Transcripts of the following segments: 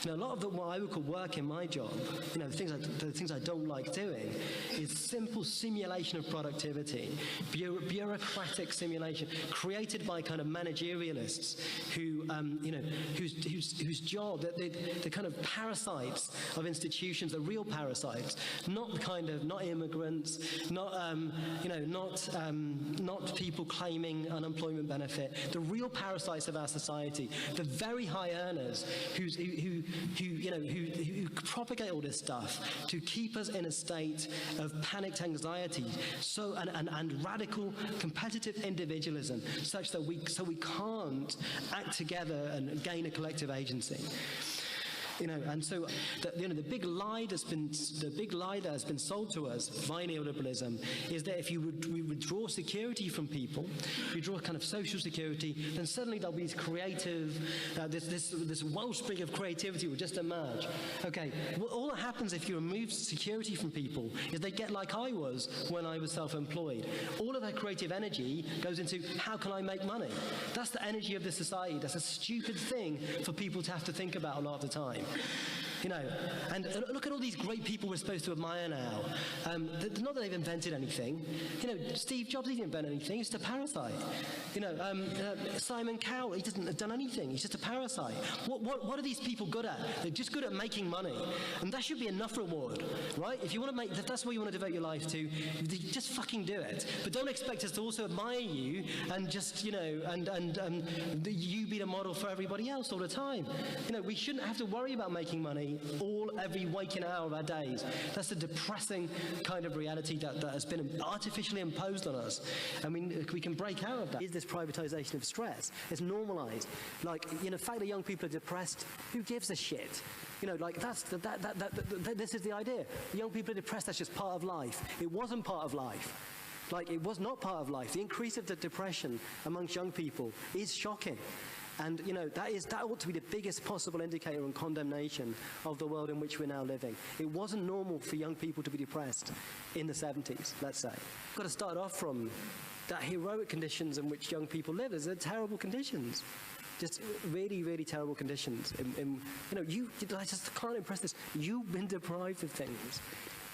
A lot of what I would call work in my job, the things I don't like doing, is simple simulation of productivity, bureaucratic simulation, created by kind of managerialists who, whose job, the kind of parasites of institutions, the real parasites, not immigrants, not people claiming unemployment benefit, the real parasites of our society, the very high earners who propagate all this stuff to keep us in a state of panicked anxiety, and radical competitive individualism, such that we can't act together and gain a collective agency. And so the big lie that has been sold to us by neoliberalism is that if we withdraw security from people, we draw kind of social security, then suddenly there'll be this creative, this wellspring of creativity will just emerge. Okay, well, all that happens if you remove security from people is they get like I was when I was self-employed. All of that creative energy goes into how can I make money? That's the energy of this society. That's a stupid thing for people to have to think about a lot of the time. And look at all these great people we're supposed to admire now. Not that they've invented anything. Steve Jobs, he didn't invent anything. He's just a parasite. Simon Cowell, he doesn't have done anything. He's just a parasite. What are these people good at? They're just good at making money, and that should be enough reward, right? If that's what you want to devote your life to, just fucking do it. But don't expect us to also admire you and just you be the model for everybody else all the time. We shouldn't have to worry about making money every waking hour of our days. That's a depressing kind of reality that has been artificially imposed on us. I mean, we can break out of that. Is this privatization of stress? It's normalized. The fact that young people are depressed, who gives a shit? This is the idea. Young people are depressed, that's just part of life. It wasn't part of life. It was not part of life. The increase of the depression amongst young people is shocking. And that ought to be the biggest possible indicator and condemnation of the world in which we're now living. It wasn't normal for young people to be depressed in the 70s, let's say. We've got to start off from that heroic conditions in which young people live. They're terrible conditions. Just really, really terrible conditions. I just can't impress this. You've been deprived of things.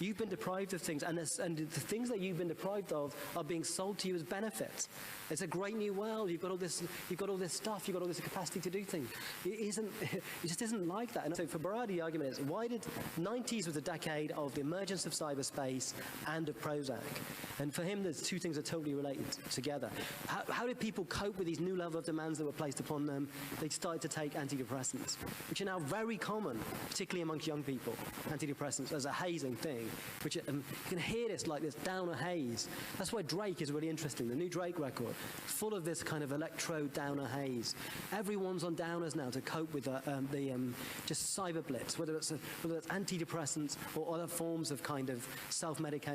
You've been deprived of things, and the things that you've been deprived of are being sold to you as benefits. It's a great new world. You've got all this stuff. You've got all this capacity to do things. It just isn't like that. And so for Baradi, the argument is, why did 90s was a decade of the emergence of cyberspace and of Prozac? And for him, there's two things that are totally related together. How did people cope with these new level of demands that were placed upon them? They started to take antidepressants, which are now very common, particularly amongst young people. Antidepressants as a hazing thing. Which you can hear this like this downer haze. That's why Drake is really interesting. The new Drake record, full of this kind of electro downer haze. Everyone's on downers now to cope with just cyber blitz, whether it's antidepressants or other forms of kind of self-medication.